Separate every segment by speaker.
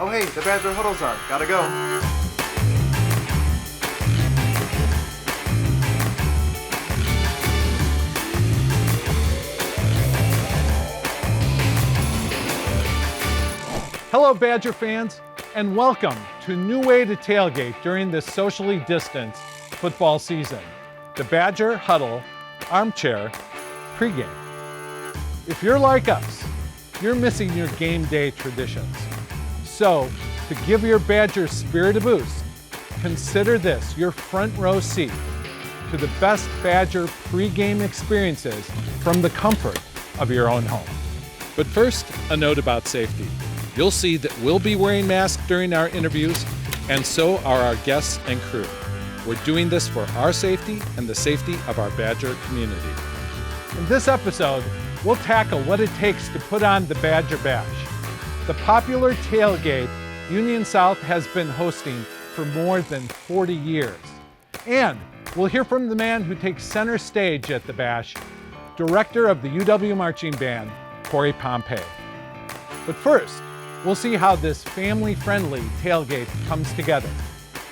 Speaker 1: Oh hey, the Badger huddles are. Gotta go.
Speaker 2: Hello Badger fans, and welcome to a new way to tailgate during this socially distanced football season, the Badger Huddle Armchair Pregame. If you're like us, you're missing your game day traditions. So, to give your Badger spirit a boost, consider this your front row seat to the best Badger pregame experiences from the comfort of your own home. But first, a note about safety. You'll see that we'll be wearing masks during our interviews, and so are our guests and crew. We're doing this for our safety and the safety of our Badger community. In this episode, we'll tackle what it takes to put on the Badger Bash, the popular tailgate Union South has been hosting for more than 40 years. And we'll hear from the man who takes center stage at the Bash, director of the UW Marching Band, Corey Pompey. But first, we'll see how this family-friendly tailgate comes together.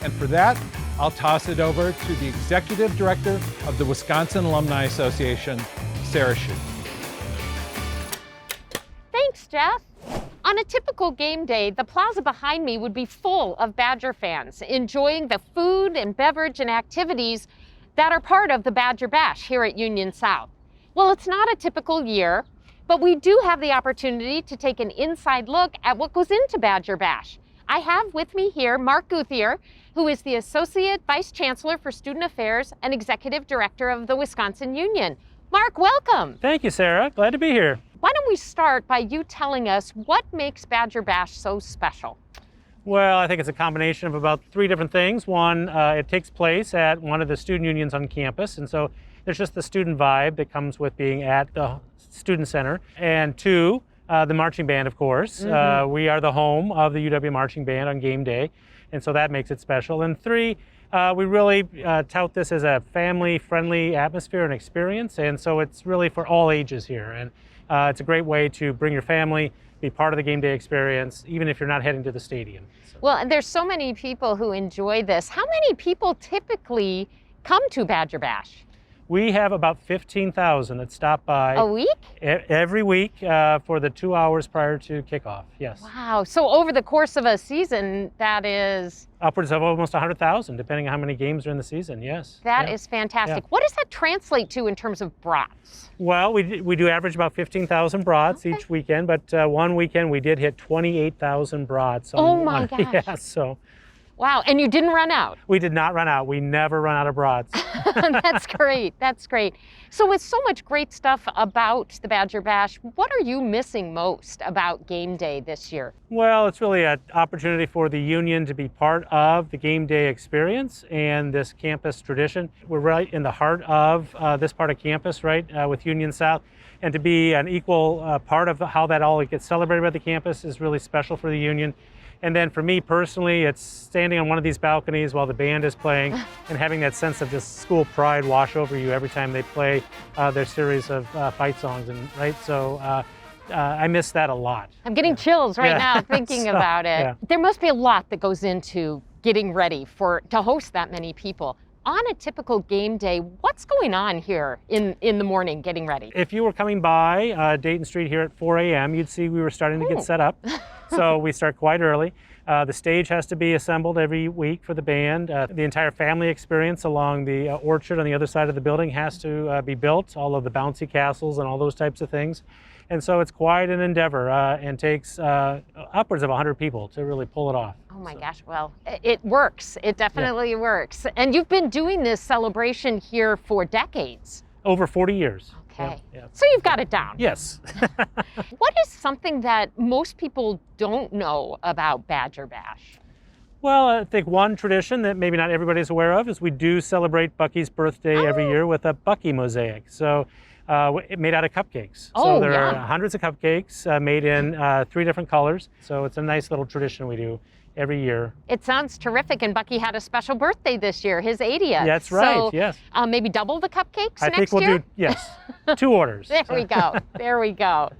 Speaker 2: And for that, I'll toss it over to the executive director of the Wisconsin Alumni Association, Sarah Schutt.
Speaker 3: Thanks, Jeff. On a typical game day, the plaza behind me would be full of Badger fans enjoying the food and beverage and activities that are part of the Badger Bash here at Union South. Well, it's not a typical year, but we do have the opportunity to take an inside look at what goes into Badger Bash. I have with me here Mark Guthier, who is the Associate Vice Chancellor for Student Affairs and Executive Director of the Wisconsin Union. Mark, welcome.
Speaker 4: Thank you, Sarah. Glad to be here.
Speaker 3: Why don't we start by you telling us what makes Badger Bash so special?
Speaker 4: Well, I think it's a combination of about three different things. One, it takes place at one of the student unions on campus, and so there's just the student vibe that comes with being at the student center. And two, the marching band, of course. We are the home of the UW Marching Band on game day, and so that makes it special. And three, we really tout this as a family-friendly atmosphere and experience, and so it's really for all ages here. And it's a great way to bring your family, be part of the game day experience, even if you're not heading to the stadium. So.
Speaker 3: Well, and there's so many people who enjoy this. How many people typically come to Badger Bash?
Speaker 4: We have about 15,000 that stop by.
Speaker 3: A week?
Speaker 4: Every week for the 2 hours prior to kickoff, yes.
Speaker 3: Wow, so over the course of a season, that is...
Speaker 4: Upwards of almost 100,000, depending on how many games are in the season, yes.
Speaker 3: That is fantastic.
Speaker 4: Yeah.
Speaker 3: What does that translate to in terms of brats?
Speaker 4: Well, we do average about 15,000 brats each weekend, but one weekend we did hit 28,000 brats.
Speaker 3: Oh my gosh.
Speaker 4: Yeah, so.
Speaker 3: Wow, and you didn't run out?
Speaker 4: We did not run out. We never run out of brats.
Speaker 3: That's great, that's great. So with so much great stuff about the Badger Bash, what are you missing most about game day this year?
Speaker 4: Well, it's really an opportunity for the union to be part of the game day experience and this campus tradition. We're right in the heart of this part of campus, right, with Union South. And to be an equal part of how that all gets celebrated by the campus is really special for the union. And then for me personally, it's standing on one of these balconies while the band is playing and having that sense of just school pride wash over you every time they play their series of fight songs. And right, so I miss that a lot.
Speaker 3: I'm getting chills right now thinking about it.
Speaker 4: Yeah.
Speaker 3: There must be a lot that goes into getting ready to host that many people. On a typical game day, what's going on here in the morning getting ready?
Speaker 4: If you were coming by Dayton Street here at 4 a.m., you'd see we were starting to get set up. So we start quite early. The stage has to be assembled every week for the band. The entire family experience along the orchard on the other side of the building has to be built, all of the bouncy castles and all those types of things. And so it's quite an endeavor and takes upwards of 100 people to really pull it off.
Speaker 3: Oh my gosh, well, it works. It definitely works. And you've been doing this celebration here for decades.
Speaker 4: Over 40 years.
Speaker 3: Okay.
Speaker 4: Yeah.
Speaker 3: So you've got it down.
Speaker 4: Yes.
Speaker 3: What is something that most people don't know about Badger Bash?
Speaker 4: Well, I think one tradition that maybe not everybody's aware of is we do celebrate Bucky's birthday every year with a Bucky mosaic. So made out of cupcakes.
Speaker 3: Oh,
Speaker 4: so there
Speaker 3: yeah.
Speaker 4: are hundreds of cupcakes made in 3 different colors. So it's a nice little tradition we do every year.
Speaker 3: It sounds terrific, and Bucky had a special birthday this year, his 80th.
Speaker 4: That's right,
Speaker 3: so,
Speaker 4: yes.
Speaker 3: Maybe double the cupcakes
Speaker 4: I
Speaker 3: next
Speaker 4: think we'll
Speaker 3: year?
Speaker 4: do, yes, 2 orders.
Speaker 3: There we go, there we go.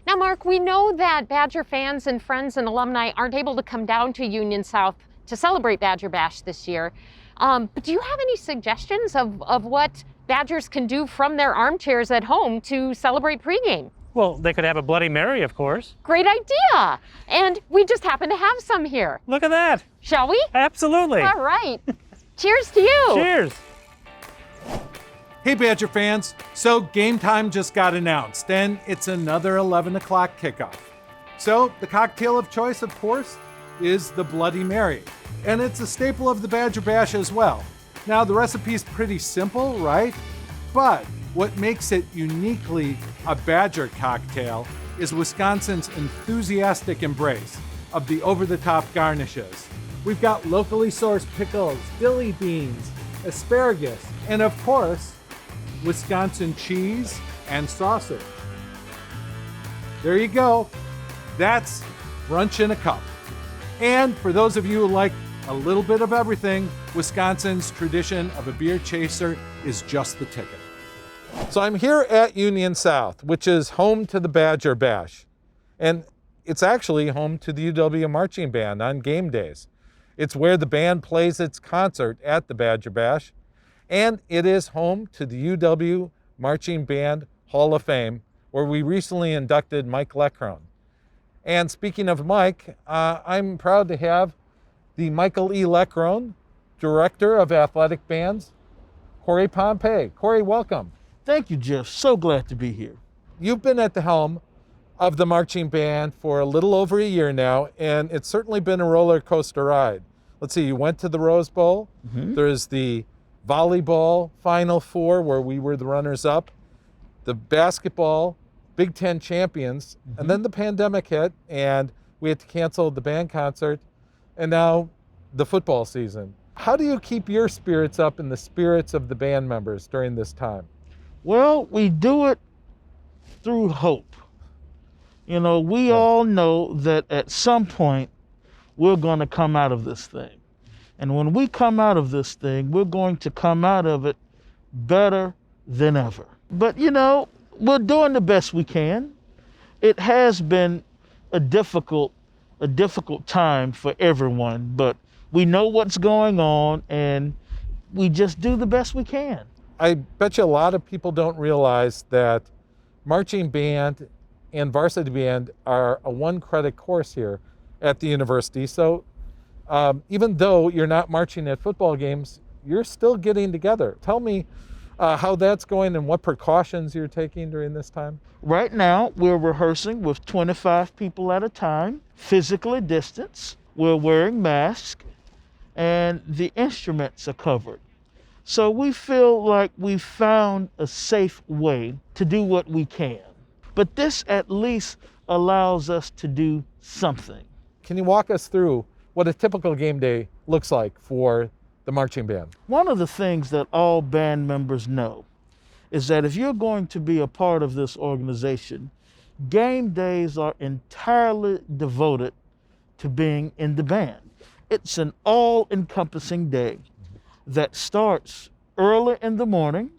Speaker 3: Now, Mark, we know that Badger fans and friends and alumni aren't able to come down to Union South to celebrate Badger Bash this year. But do you have any suggestions of what Badgers can do from their armchairs at home to celebrate pregame?
Speaker 4: Well, they could have a Bloody Mary, of course.
Speaker 3: Great idea. And we just happen to have some here.
Speaker 4: Look at that.
Speaker 3: Shall we?
Speaker 4: Absolutely.
Speaker 3: All right. Cheers to you.
Speaker 4: Cheers.
Speaker 2: Hey Badger fans, so game time just got announced and it's another 11 o'clock kickoff. So the cocktail of choice, of course, is the Bloody Mary. And it's a staple of the Badger Bash as well. Now the recipe's pretty simple, right? But what makes it uniquely a Badger cocktail is Wisconsin's enthusiastic embrace of the over-the-top garnishes. We've got locally sourced pickles, dilly beans, asparagus, and of course, Wisconsin cheese and sausage. There you go. That's brunch in a cup. And for those of you who like a little bit of everything, Wisconsin's tradition of a beer chaser is just the ticket. So I'm here at Union South, which is home to the Badger Bash. And it's actually home to the UW Marching Band on game days. It's where the band plays its concert at the Badger Bash. And it is home to the UW Marching Band Hall of Fame, where we recently inducted Mike Leckrone. And speaking of Mike, I'm proud to have the Michael E. Leckrone, Director of Athletic Bands, Corey Pompey. Corey, welcome.
Speaker 5: Thank you, Jeff. So glad to be here.
Speaker 2: You've been at the helm of the marching band for a little over a year now, and it's certainly been a roller coaster ride. Let's see, you went to the Rose Bowl. There's the volleyball Final Four, where we were the runners-up, the basketball Big Ten champions, and then the pandemic hit, and we had to cancel the band concert, and now the football season. How do you keep your spirits up and the spirits of the band members during this time?
Speaker 5: Well, we do it through hope. You know, we all know that at some point we're going to come out of this thing. And when we come out of this thing, we're going to come out of it better than ever. But, you know, we're doing the best we can. It has been a difficult time for everyone, but we know what's going on and we just do the best we can.
Speaker 2: I bet you a lot of people don't realize that marching band and varsity band are a one-credit course here at the university. So even though you're not marching at football games, you're still getting together. Tell me how that's going and what precautions you're taking during this time.
Speaker 5: Right now, we're rehearsing with 25 people at a time, physically distanced. We're wearing masks, and the instruments are covered. So we feel like we've found a safe way to do what we can. But this at least allows us to do something.
Speaker 2: Can you walk us through what a typical game day looks like for the marching band?
Speaker 5: One of the things that all band members know is that if you're going to be a part of this organization, game days are entirely devoted to being in the band. It's an all-encompassing day that starts early in the morning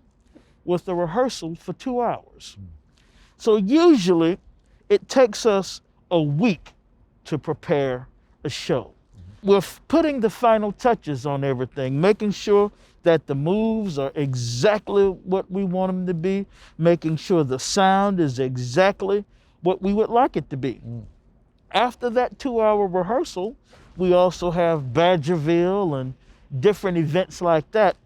Speaker 5: with a rehearsal for 2 hours. So usually it takes us a week to prepare a show. We're putting the final touches on everything, making sure that the moves are exactly what we want them to be, making sure the sound is exactly what we would like it to be. After that 2-hour rehearsal, we also have Badgerville and different events like that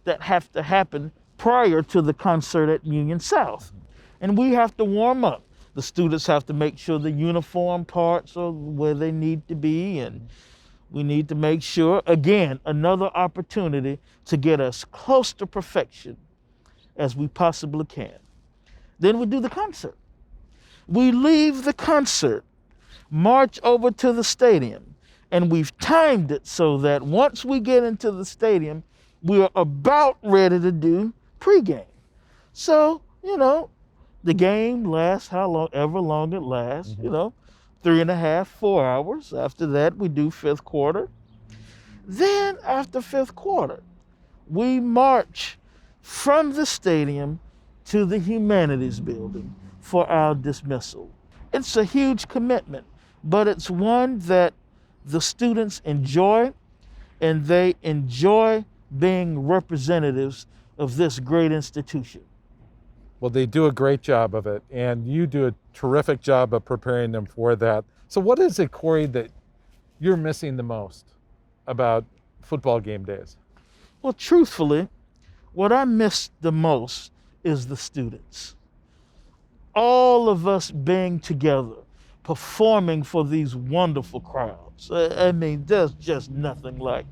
Speaker 5: that have to happen prior to the concert at Union South. And we have to warm up. The students have to make sure the uniform parts are where they need to be, and we need to make sure, again, another opportunity to get as close to perfection as we possibly can. Then we do the concert. We leave the concert, march over to the stadium, and we've timed it so that once we get into the stadium, we are about ready to do pregame. So, you know, the game lasts however long it lasts, 3.5, 4 hours. After that, we do fifth quarter. Then after fifth quarter, we march from the stadium to the Humanities Building for our dismissal. It's a huge commitment, but it's one that the students enjoy, and they enjoy being representatives of this great institution.
Speaker 2: Well, they do a great job of it, and you do a terrific job of preparing them for that. So what is it, Corey, that you're missing the most about football game days?
Speaker 5: Well, truthfully, what I miss the most is the students. All of us being together, performing for these wonderful crowds. I mean, there's just nothing like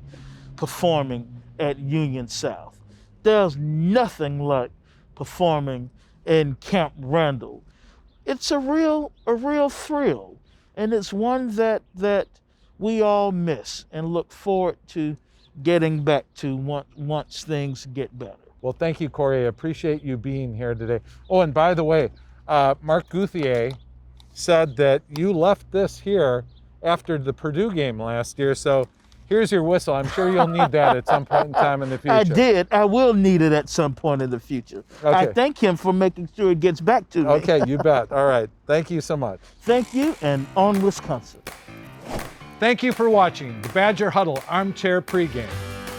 Speaker 5: performing at Union South. There's nothing like performing in Camp Randall. It's a real thrill, and it's one that we all miss and look forward to getting back to once things get better.
Speaker 2: Well, thank you, Corey. I appreciate you being here today. Oh, and by the way, Mark Guthier said that you left this here after the Purdue game last year, so here's your whistle. I'm sure you'll need that at some point in time in the future.
Speaker 5: I did. I will need it at some point in the future.
Speaker 2: Okay.
Speaker 5: I thank him for making sure it gets back to me.
Speaker 2: Okay, you bet. All right. Thank you so much.
Speaker 5: Thank you, and on Wisconsin.
Speaker 2: Thank you for watching the Badger Huddle Armchair Pregame.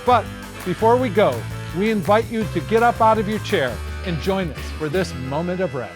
Speaker 2: But before we go, we invite you to get up out of your chair and join us for this moment of rest.